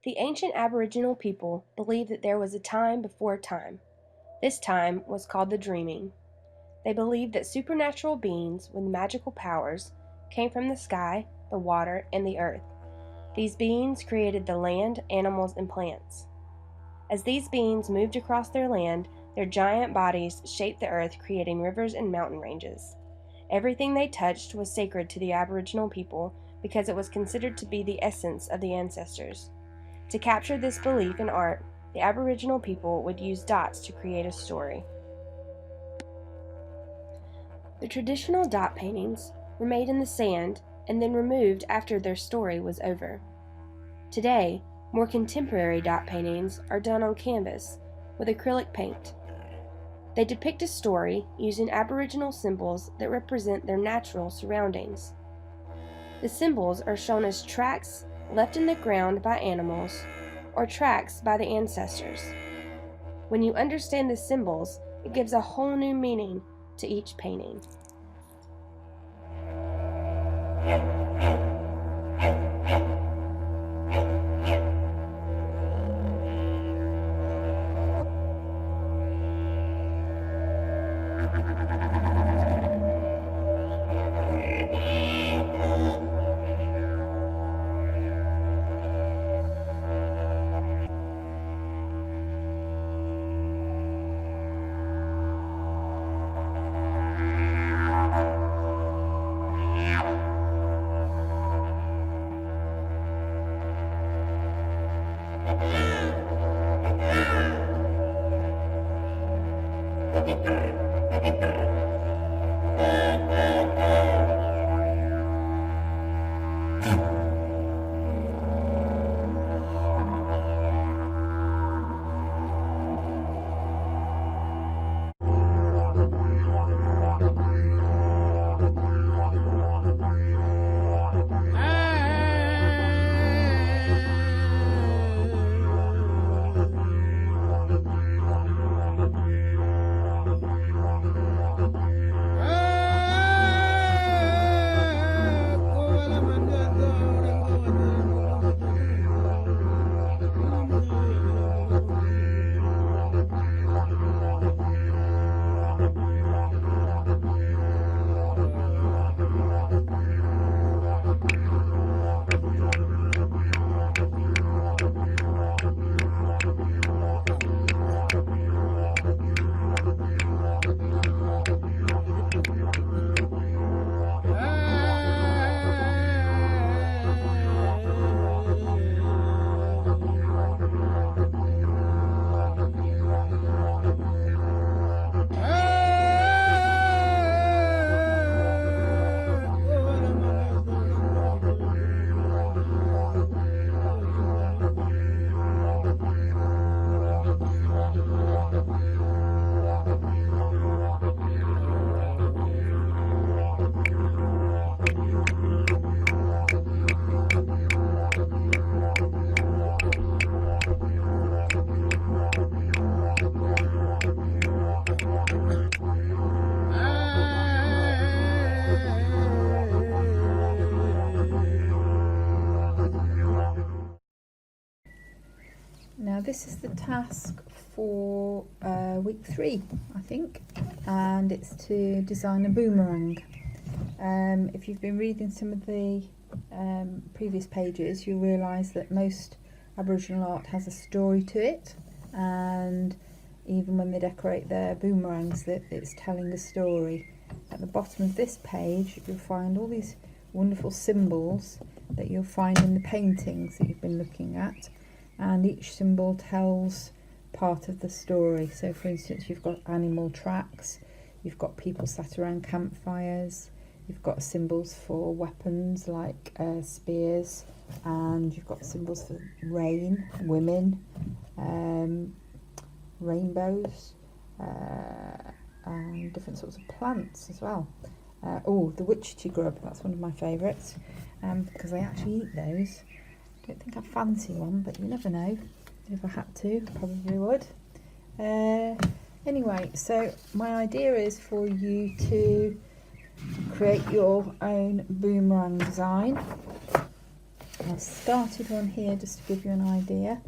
The ancient Aboriginal people believed that there was a time before time. This time was called the dreaming. They believed that supernatural beings with magical powers came from the sky, the water, and the earth. These beings created the land, animals, and plants. As these beings moved across their land, their giant bodies shaped the earth, creating rivers and mountain ranges. Everything they touched was sacred to the Aboriginal people because it was considered to be the essence of the ancestors. To capture this belief in art, the Aboriginal people would use dots to create a story. The traditional dot paintings were made in the sand and then removed after their story was over. Today, more contemporary dot paintings are done on canvas with acrylic paint. They depict a story using Aboriginal symbols that represent their natural surroundings. The symbols are shown as tracks left in the ground by animals or tracks by the ancestors. When you understand the symbols, it gives a whole new meaning to each painting. Now this is the task for week 3, I think, and it's to design a boomerang. If you've been reading some of the previous pages, you'll realise that most Aboriginal art has a story to it, and even when they decorate their boomerangs, that it's telling a story. At the bottom of this page you'll find all these wonderful symbols that you'll find in the paintings that you've been looking at, and each symbol tells part of the story. So for instance, you've got animal tracks, you've got people sat around campfires, you've got symbols for weapons like spears, and you've got symbols for rain, women, rainbows, and different sorts of plants as well. Oh, the witchetty grub, that's one of my favourites, because I actually eat those. I don't think I fancy one, but you never know. If I had to, probably would. Anyway, so my idea is for you to create your own boomerang design. I started one here just to give you an idea.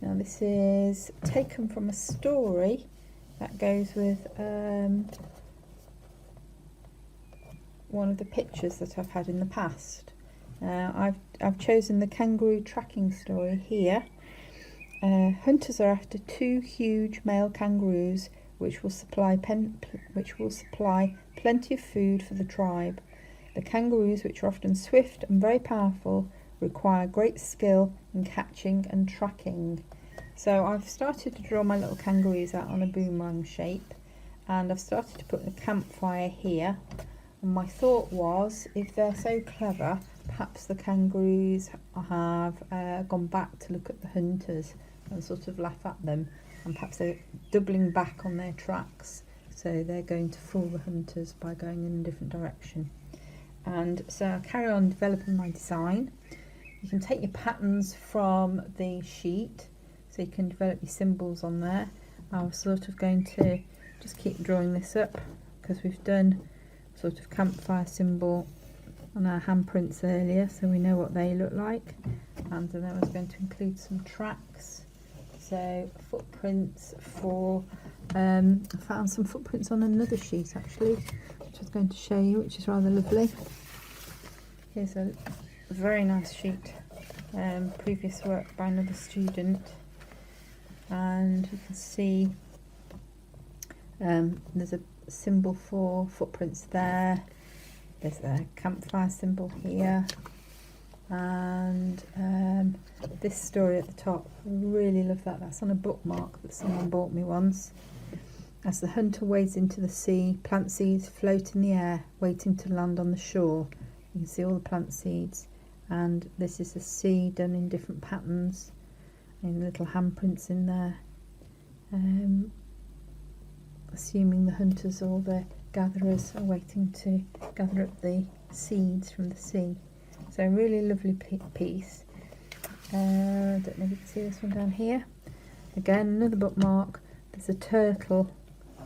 Now this is taken from a story that goes with one of the pictures that I've had in the past. I've chosen the kangaroo tracking story here. Hunters are after 2 huge male kangaroos which will supply plenty of food for the tribe. The kangaroos, which are often swift and very powerful, require great skill in catching and tracking. So I've started to draw my little kangaroos out on a boomerang shape, and I've started to put the campfire here. And my thought was, if they're so clever, perhaps the kangaroos have gone back to look at the hunters and sort of laugh at them, and perhaps they're doubling back on their tracks, so they're going to fool the hunters by going in a different direction. And so I'll carry on developing my design. You can take your patterns from the sheet, so you can develop your symbols on there. I was sort of going to just keep drawing this up, because we've done sort of campfire symbol on our handprints earlier, so we know what they look like. And then I was going to include some tracks, so footprints for I found some footprints on another sheet actually, which I was going to show you, which is rather lovely. Here's a very nice sheet, previous work by another student, and you can see there's a symbol for footprints there. There's a campfire symbol here, and this story at the top, I really love that. That's on a bookmark that someone bought me once. As the hunter wades into the sea, plant seeds float in the air, waiting to land on the shore. You can see all the plant seeds, and this is the sea done in different patterns, and little handprints in there. Assuming the hunters or the gatherers are waiting to gather up the seeds from the sea. So a really lovely piece. I don't know if you can see this one down here. Again, another bookmark. There's a turtle,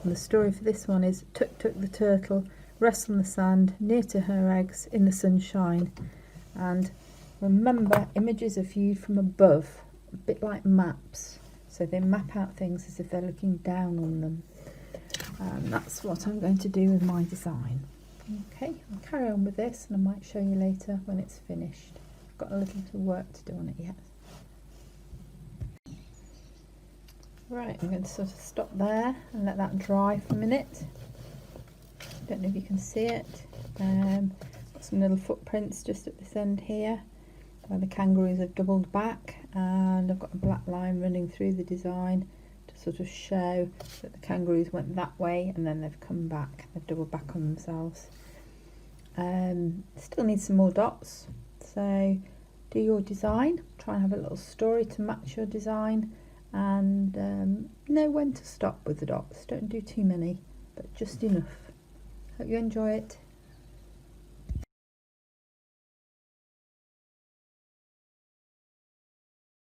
and the story for this one is Tuk Tuk the turtle rests on the sand near to her eggs in the sunshine. And remember, images are viewed from above, a bit like maps. So they map out things as if they're looking down on them. And that's what I'm going to do with my design. Okay, I'll carry on with this, and I might show you later when it's finished. I've got a little bit of work to do on it yet. Right, I'm going to sort of stop there and let that dry for a minute. Don't know if you can see it. Got some little footprints just at this end here, where the kangaroos have doubled back, and I've got a black line running through the design to sort of show that the kangaroos went that way and then they've come back, they've doubled back on themselves. Still need some more dots, so do your design, try and have a little story to match your design, and know when to stop with the dots. Don't do too many, but just enough. Hope you enjoy it.